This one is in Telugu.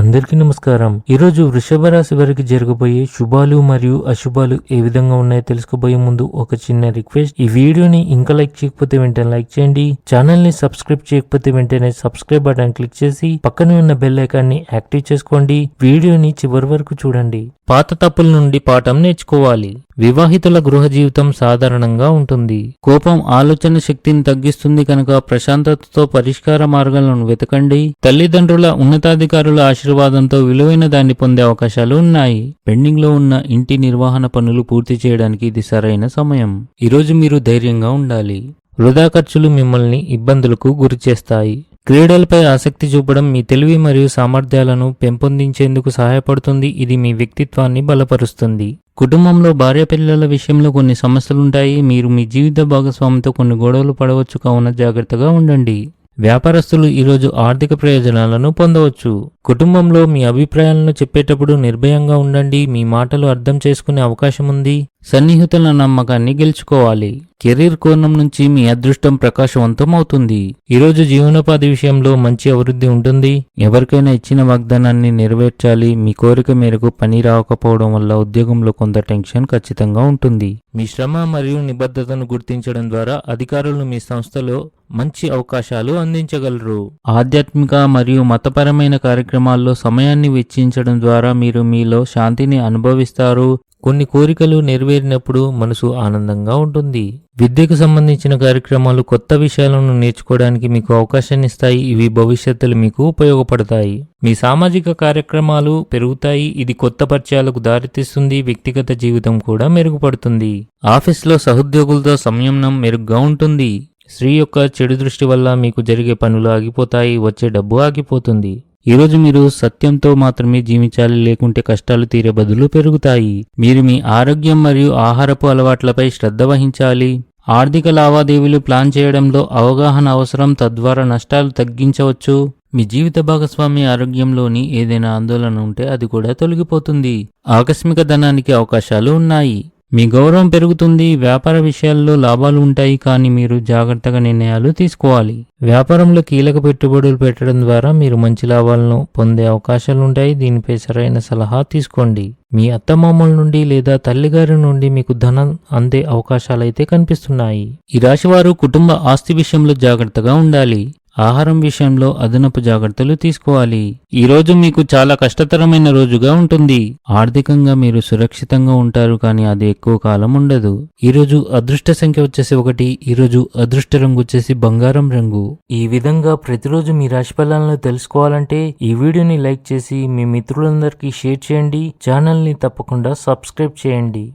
అందరికీ నమస్కారం. ఈరోజు వృషభ రాశి వారికి జరగబోయే శుభాలు మరియు అశుభాలు ఏ విధంగా ఉన్నాయో తెలుసుకోబోయే ముందు ఒక చిన్న రిక్వెస్ట్. ఈ వీడియోని ఇంకా లైక్ చేయకపోతే వెంటనే లైక్ చేయండి. ఛానల్ ని సబ్స్క్రైబ్ చేయకపోతే వెంటనే సబ్స్క్రైబ్ బటన్ క్లిక్ చేసి పక్కనే ఉన్న బెల్ ఐకాన్ ని యాక్టివ్ చేసుకోండి. వీడియోని చివరి వరకు చూడండి. పాత తప్పుల నుండి పాఠం నేర్చుకోవాలి. వివాహితుల గృహ జీవితం సాధారణంగా ఉంటుంది. కోపం ఆలోచన శక్తిని తగ్గిస్తుంది కనుక ప్రశాంతతతో పరిష్కార మార్గాలను వెతకండి. తల్లిదండ్రుల ఉన్నతాధికారుల ఆశీర్వాదంతో విలువైన దాన్ని పొందే అవకాశాలు ఉన్నాయి. పెండింగ్ లో ఉన్న ఇంటి నిర్వహణ పనులు పూర్తి చేయడానికి ఇది సరైన సమయం. ఈరోజు మీరు ధైర్యంగా ఉండాలి. వృధా ఖర్చులు మిమ్మల్ని ఇబ్బందులకు గురిచేస్తాయి. క్రీడలపై ఆసక్తి చూపడం మీ తెలివి మరియు సామర్థ్యాలను పెంపొందించేందుకు సహాయపడుతుంది. ఇది మీ వ్యక్తిత్వాన్ని బలపరుస్తుంది. కుటుంబంలో భార్య పిల్లల విషయంలో కొన్ని సమస్యలుంటాయి. మీరు మీ జీవిత భాగస్వామితో కొన్ని గొడవలు పడవచ్చు, కావున జాగ్రత్తగా ఉండండి. వ్యాపారస్తులు ఈరోజు ఆర్థిక ప్రయోజనాలను పొందవచ్చు. కుటుంబంలో మీ అభిప్రాయాలను చెప్పేటప్పుడు నిర్భయంగా ఉండండి. మీ మాటలు అర్థం చేసుకునే అవకాశం ఉంది. సన్నిహితుల నమ్మకాన్ని గెలుచుకోవాలి. కెరీర్ కోణం నుంచి మీ అదృష్టం ప్రకాశవంతం అవుతుంది. ఈరోజు జీవనోపాధి విషయంలో మంచి అభివృద్ధి ఉంటుంది. ఎవరికైనా ఇచ్చిన వాగ్దానాన్ని నెరవేర్చాలి. మీ కోరిక మేరకు పని రాకపోవడం వల్ల ఉద్యోగంలో కొంత టెన్షన్ ఖచ్చితంగా ఉంటుంది. మీ శ్రమ మరియు నిబద్ధతను గుర్తించడం ద్వారా అధికారులు మీ సంస్థలో మంచి అవకాశాలు అందించగలరు. ఆధ్యాత్మిక మరియు మతపరమైన కార్యక్రమాల్లో సమయాన్ని వెచ్చించడం ద్వారా మీరు మీలో శాంతిని అనుభవిస్తారు. కొన్ని కోరికలు నెరవేరినప్పుడు మనసు ఆనందంగా ఉంటుంది. విద్యకు సంబంధించిన కార్యక్రమాలు కొత్త విషయాలను నేర్చుకోవడానికి మీకు అవకాశాన్ని ఇస్తాయి. ఇవి భవిష్యత్తులో మీకు ఉపయోగపడతాయి. మీ సామాజిక కార్యక్రమాలు పెరుగుతాయి. ఇది కొత్త పరిచయాలకు దారితీస్తుంది. వ్యక్తిగత జీవితం కూడా మెరుగుపడుతుంది. ఆఫీస్లో సహోద్యోగులతో సంయమనం మెరుగ్గా ఉంటుంది. స్త్రీ యొక్క చెడు దృష్టి వల్ల మీకు జరిగే పనులు ఆగిపోతాయి. వచ్చే డబ్బు ఆగిపోతుంది. ఈరోజు మీరు సత్యంతో మాత్రమే జీవించాలి, లేకుంటే కష్టాలు తీరే బదులు పెరుగుతాయి. మీరు మీ ఆరోగ్యం మరియు ఆహారపు అలవాట్లపై శ్రద్ధ వహించాలి. ఆర్థిక లావాదేవీలు ప్లాన్ చేయడంలో అవగాహన అవసరం, తద్వారా నష్టాలు తగ్గించవచ్చు. మీ జీవిత భాగస్వామి ఆరోగ్యంలోని ఏదైనా ఆందోళన ఉంటే అది కూడా తొలగిపోతుంది. ఆకస్మిక ధనానికి అవకాశాలు ఉన్నాయి. మీ గౌరవం పెరుగుతుంది. వ్యాపార విషయాల్లో లాభాలు ఉంటాయి, కానీ మీరు జాగ్రత్తగా నిర్ణయాలు తీసుకోవాలి. వ్యాపారంలో కీలక పెట్టుబడులు పెట్టడం ద్వారా మీరు మంచి లాభాలను పొందే అవకాశాలుంటాయి. దీనిపై సరైన సలహా తీసుకోండి. మీ అత్తమామల నుండి లేదా తల్లిగారి నుండి మీకు ధనం అందే అవకాశాలైతే కనిపిస్తున్నాయి. ఈ రాశివారు కుటుంబ ఆస్తి విషయంలో జాగ్రత్తగా ఉండాలి. ఆహారం విషయంలో అదనపు జాగ్రత్తలు తీసుకోవాలి. ఈ రోజు మీకు చాలా కష్టతరమైన రోజుగా ఉంటుంది. ఆర్థికంగా మీరు సురక్షితంగా ఉంటారు, కానీ అది ఎక్కువ కాలం ఉండదు. ఈరోజు అదృష్ట సంఖ్య వచ్చేసి 1. ఈరోజు అదృష్ట రంగు వచ్చేసి బంగారం రంగు. ఈ విధంగా ప్రతిరోజు మీ రాశి ఫలాలను తెలుసుకోవాలంటే ఈ వీడియోని లైక్ చేసి మీ మిత్రులందరికీ షేర్ చేయండి. ఛానల్ ని తప్పకుండా సబ్స్క్రైబ్ చేయండి.